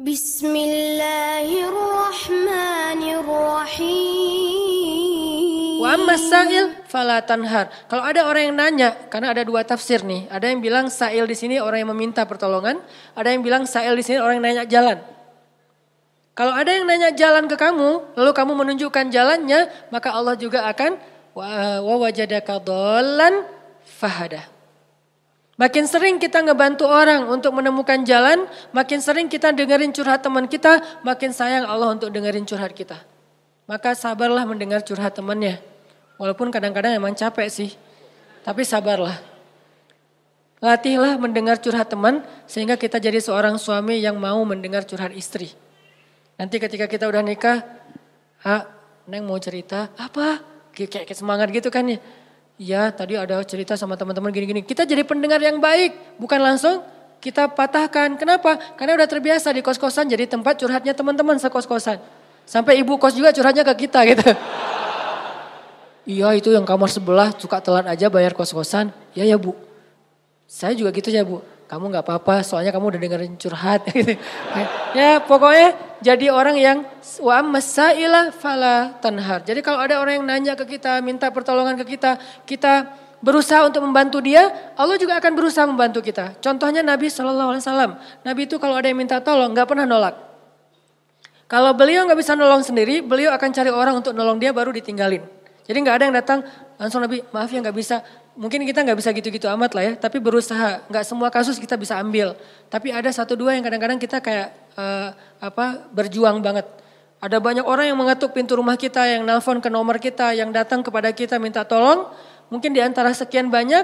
Bismillahirrahmanirrahim. Wa amma sa'il fala tanhar. Kalau ada orang yang nanya, karena ada dua tafsir nih. Ada yang bilang sa'il di sini orang yang meminta pertolongan, ada yang bilang sa'il di sini orang yang nanya jalan. Kalau ada yang nanya jalan ke kamu, lalu kamu menunjukkan jalannya, maka Allah juga akan wa wajadaka dhallan fahada. Makin sering kita ngebantu orang untuk menemukan jalan, makin sering kita dengerin curhat teman kita, makin sayang Allah untuk dengerin curhat kita. Maka sabarlah mendengar curhat temannya. Walaupun kadang-kadang emang capek sih, tapi sabarlah. Latihlah mendengar curhat teman, sehingga kita jadi seorang suami yang mau mendengar curhat istri. Nanti ketika kita udah nikah, Neng mau cerita, apa? Kayak semangat gitu kan ya. Iya tadi ada cerita sama teman-teman gini-gini. Kita jadi pendengar yang baik, bukan langsung kita patahkan. Kenapa? Karena udah terbiasa di kos-kosan jadi tempat curhatnya teman-teman sekos-kosan. Sampai ibu kos juga curhatnya ke kita gitu. Iya itu yang kamar sebelah suka telat aja bayar kos-kosan. Iya ya bu, saya juga gitu ya bu. Kamu gak apa-apa soalnya kamu udah dengerin curhat. Gitu. Ya pokoknya jadi orang yang wa ammasaila fala tanhar. Jadi kalau ada orang yang nanya ke kita, minta pertolongan ke kita, kita berusaha untuk membantu dia, Allah juga akan berusaha membantu kita. Contohnya Nabi SAW. Nabi itu kalau ada yang minta tolong gak pernah nolak. Kalau beliau gak bisa nolong sendiri, beliau akan cari orang untuk nolong dia baru ditinggalin. Jadi gak ada yang datang langsung Nabi maaf ya gak bisa. Mungkin kita gak bisa gitu-gitu amat lah ya, tapi berusaha. Gak semua kasus kita bisa ambil. Tapi ada satu dua yang kadang-kadang kita kayak berjuang banget. Ada banyak orang yang mengetuk pintu rumah kita, yang nelpon ke nomor kita, yang datang kepada kita minta tolong. Mungkin di antara sekian banyak,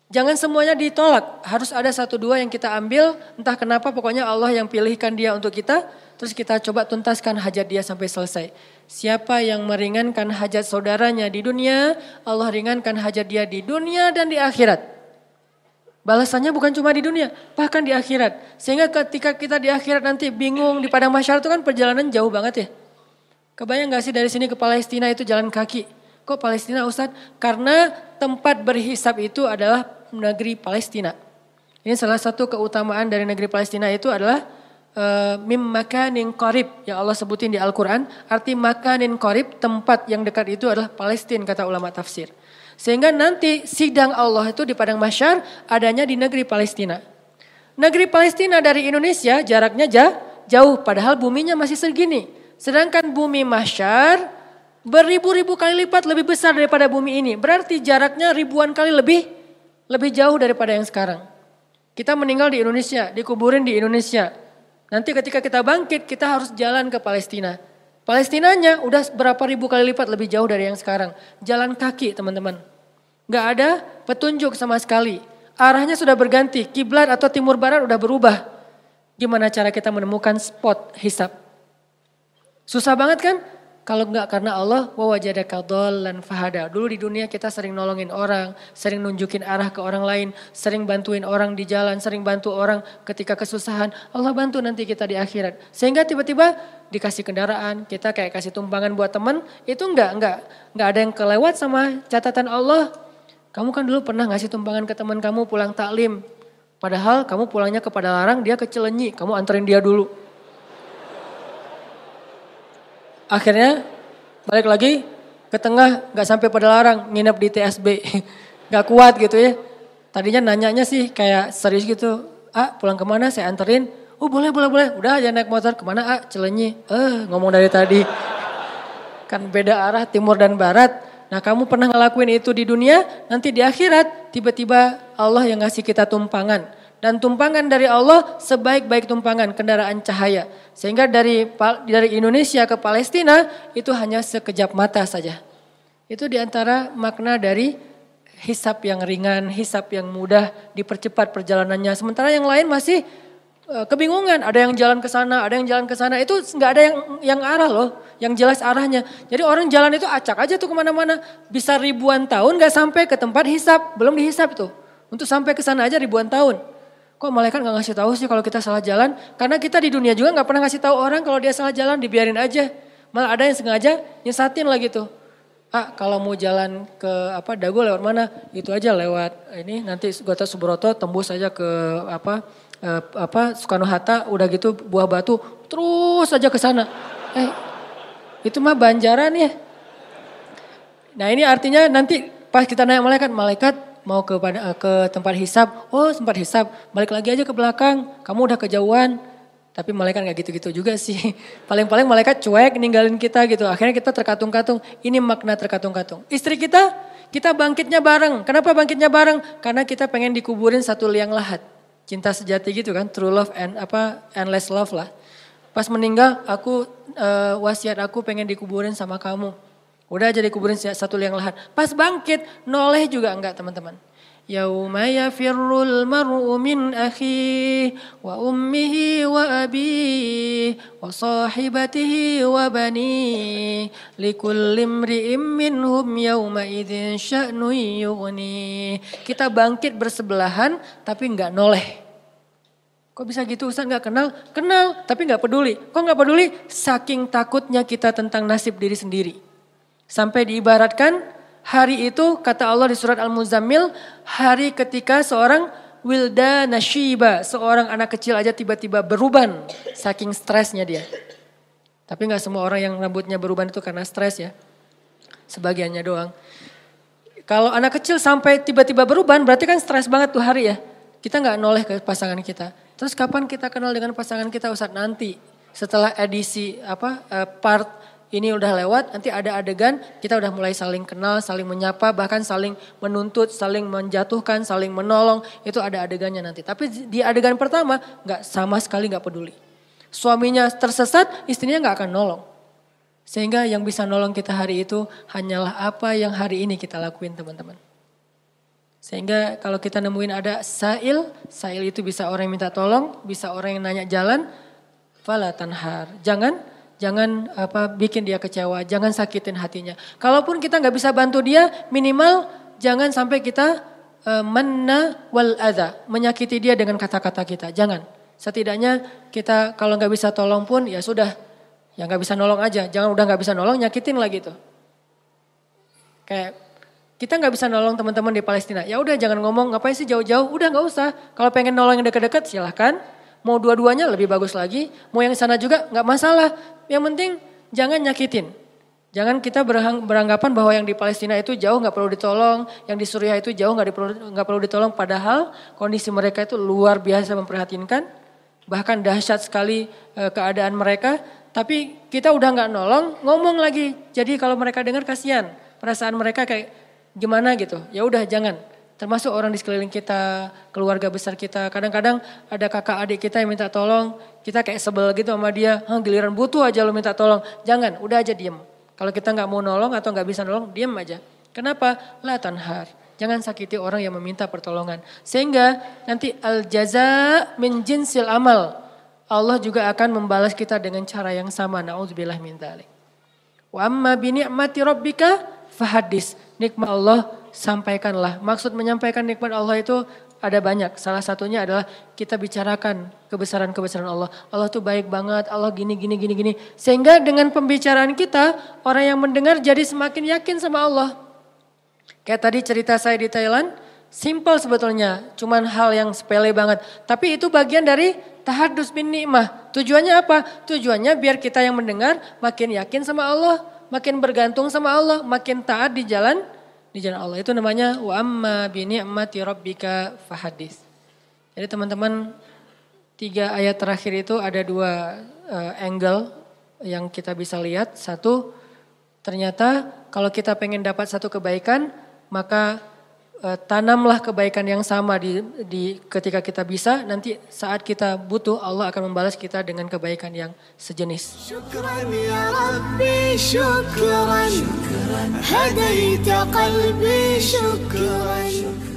jangan semuanya ditolak. Harus ada satu dua yang kita ambil, entah kenapa pokoknya Allah yang pilihkan dia untuk kita. Terus kita coba tuntaskan hajat dia sampai selesai. Siapa yang meringankan hajat saudaranya di dunia, Allah ringankan hajat dia di dunia dan di akhirat. Balasannya bukan cuma di dunia, bahkan di akhirat. Sehingga ketika kita di akhirat nanti bingung di padang mahsyar itu kan perjalanan jauh banget ya. Kebayang gak sih dari sini ke Palestina itu jalan kaki? Kok Palestina Ustadz? Karena tempat berhisab itu adalah negeri Palestina. Ini salah satu keutamaan dari negeri Palestina itu adalah mim makanin qarib yang Allah sebutin di Al-Quran. Arti makanin qarib, tempat yang dekat itu adalah Palestina kata ulama tafsir. Sehingga nanti sidang Allah itu di padang mahsyar adanya di negeri Palestina. Negeri Palestina dari Indonesia jaraknya jauh padahal buminya masih segini. Sedangkan bumi mahsyar beribu-ribu kali lipat lebih besar daripada bumi ini. Berarti jaraknya ribuan kali lebih jauh daripada yang sekarang. Kita meninggal di Indonesia, dikuburin di Indonesia. Nanti ketika kita bangkit, kita harus jalan ke Palestina. Palestinanya udah berapa ribu kali lipat lebih jauh dari yang sekarang. Jalan kaki teman-teman. Gak ada petunjuk sama sekali. Arahnya sudah berganti, kiblat atau timur barat udah berubah. Gimana cara kita menemukan spot hisab? Susah banget kan? Kalau enggak karena Allah wa wajadaka dhallan fahada. Dulu di dunia kita sering nolongin orang, sering nunjukin arah ke orang lain, sering bantuin orang di jalan, sering bantu orang ketika kesusahan. Allah bantu nanti kita di akhirat. Sehingga tiba-tiba dikasih kendaraan, kita kayak kasih tumpangan buat teman, itu enggak ada yang kelewat sama catatan Allah. Kamu kan dulu pernah ngasih tumpangan ke teman kamu pulang taklim. Padahal kamu pulangnya ke Padalarang, dia ke Cilenyi, kamu anterin dia dulu. Akhirnya balik lagi ke tengah gak sampai Padalarang, nginep di TSB. Gak kuat gitu ya. Tadinya nanyanya sih kayak serius gitu. Pulang kemana saya anterin. Oh boleh. Udah aja naik motor kemana Cilenyi. Ngomong dari tadi. Kan beda arah timur dan barat. Nah kamu pernah ngelakuin itu di dunia. Nanti di akhirat tiba-tiba Allah yang ngasih kita tumpangan. Dan tumpangan dari Allah sebaik-baik tumpangan kendaraan cahaya. Sehingga dari Indonesia ke Palestina itu hanya sekejap mata saja. Itu diantara makna dari hisab yang ringan, hisab yang mudah, dipercepat perjalanannya. Sementara yang lain masih kebingungan. Ada yang jalan ke sana, ada yang jalan ke sana. Itu nggak ada yang arah loh, yang jelas arahnya. Jadi orang jalan itu acak aja tuh kemana-mana. Bisa ribuan tahun nggak sampai ke tempat hisab, belum dihisab tuh. Untuk sampai ke sana aja ribuan tahun. Kok malaikat gak ngasih tahu sih kalau kita salah jalan? Karena kita di dunia juga gak pernah ngasih tahu orang kalau dia salah jalan, dibiarin aja. Malah ada yang sengaja nyesatin lah gitu. Kalau mau jalan ke Dago lewat mana? Itu aja lewat ini nanti Gatot Subroto tembus aja ke Soekarno-Hatta, udah gitu Buah Batu, terus aja ke sana. Itu mah Banjaran ya. Nah ini artinya nanti pas kita naik malaikat mau ke tempat hisab, tempat hisab, balik lagi aja ke belakang, kamu udah kejauhan. Tapi malaikat gak gitu-gitu juga sih. Paling-paling malaikat cuek ninggalin kita gitu. Akhirnya kita terkatung-katung. Ini makna terkatung-katung. Istri kita bangkitnya bareng. Kenapa bangkitnya bareng? Karena kita pengen dikuburin satu liang lahat. Cinta sejati gitu kan. True love and endless love lah. Pas meninggal wasiat aku pengen dikuburin sama kamu. Udah aja dikuburin satu liang lahat. Pas bangkit noleh juga enggak teman-teman. Yauma yafirrul mar'u min akhihi wa ummihi wa abihi wa sahibatihi wa banihi likulli imri'in minhum yawma idzin sya'nun yughni. Kita bangkit bersebelahan tapi enggak noleh. Kok bisa gitu Ustaz, enggak kenal? Kenal tapi enggak peduli. Kok enggak peduli? Saking takutnya kita tentang nasib diri sendiri. Sampai diibaratkan hari itu kata Allah di surat Al-Muzammil, hari ketika seorang wildana syiba, seorang anak kecil aja tiba-tiba beruban saking stresnya dia. Tapi gak semua orang yang rambutnya beruban itu karena stres ya. Sebagiannya doang. Kalau anak kecil sampai tiba-tiba beruban berarti kan stres banget tuh hari ya. Kita gak noleh ke pasangan kita. Terus kapan kita kenal dengan pasangan kita Ustaz? Nanti setelah edisi part ini udah lewat, nanti ada adegan, kita udah mulai saling kenal, saling menyapa, bahkan saling menuntut, saling menjatuhkan, saling menolong. Itu ada adegannya nanti. Tapi di adegan pertama, sama sekali gak peduli. Suaminya tersesat, istrinya gak akan nolong. Sehingga yang bisa nolong kita hari itu hanyalah apa yang hari ini kita lakuin teman-teman. Sehingga kalau kita nemuin ada sa'il itu bisa orang yang minta tolong, bisa orang yang nanya jalan, fala tanhar. Jangan bikin dia kecewa, jangan sakitin hatinya. Kalaupun kita nggak bisa bantu dia, minimal jangan sampai kita manna wal adza, menyakiti dia dengan kata-kata kita. Jangan. Setidaknya kita kalau nggak bisa tolong pun ya sudah, ya nggak bisa nolong aja. Jangan udah nggak bisa nolong, nyakitin lah gitu. Kayak kita nggak bisa nolong teman-teman di Palestina. Ya udah jangan ngomong ngapain sih jauh-jauh. Udah nggak usah. Kalau pengen nolong yang dekat-dekat silahkan. Mau dua-duanya lebih bagus lagi. Mau yang sana juga nggak masalah. Yang penting jangan nyakitin. Jangan kita beranggapan bahwa yang di Palestina itu jauh nggak perlu ditolong. Yang di Suriah itu jauh nggak perlu ditolong. Padahal kondisi mereka itu luar biasa memprihatinkan. Bahkan dahsyat sekali keadaan mereka. Tapi kita udah nggak nolong, ngomong lagi. Jadi kalau mereka dengar kasihan. Perasaan mereka kayak gimana gitu. Ya udah jangan. Termasuk orang di sekeliling kita, keluarga besar kita. Kadang-kadang ada kakak adik kita yang minta tolong. Kita kayak sebel gitu sama dia. Giliran butuh aja lo minta tolong. Jangan, udah aja diem. Kalau kita gak mau nolong atau gak bisa nolong, diem aja. Kenapa? La tanhar. Jangan sakiti orang yang meminta pertolongan. Sehingga nanti al-jaza min jinsil amal. Allah juga akan membalas kita dengan cara yang sama. Na'udzubillah min dzalik. Wa amma bi ni'mati rabbika fahadis. Nikmat Allah sampaikanlah. Maksud menyampaikan nikmat Allah itu ada banyak. Salah satunya adalah kita bicarakan kebesaran-kebesaran Allah. Allah tuh baik banget, Allah gini. Sehingga dengan pembicaraan kita, orang yang mendengar jadi semakin yakin sama Allah. Kayak tadi cerita saya di Thailand, simple sebetulnya. Cuman hal yang sepele banget. Tapi itu bagian dari tahadus bin ni'mah. Tujuannya apa? Tujuannya biar kita yang mendengar makin yakin sama Allah. Makin bergantung sama Allah, makin taat di jalan Allah. Itu namanya wa amma bi ni'mati rabbika fahadits. Jadi teman-teman 3 ayat terakhir itu ada 2 angle yang kita bisa lihat. Satu, ternyata kalau kita pengen dapat satu kebaikan, maka tanamlah kebaikan yang sama di ketika kita bisa, nanti saat kita butuh Allah akan membalas kita dengan kebaikan yang sejenis. Syukran ya Rabbi, syukran, hadaita qalbi, syukran.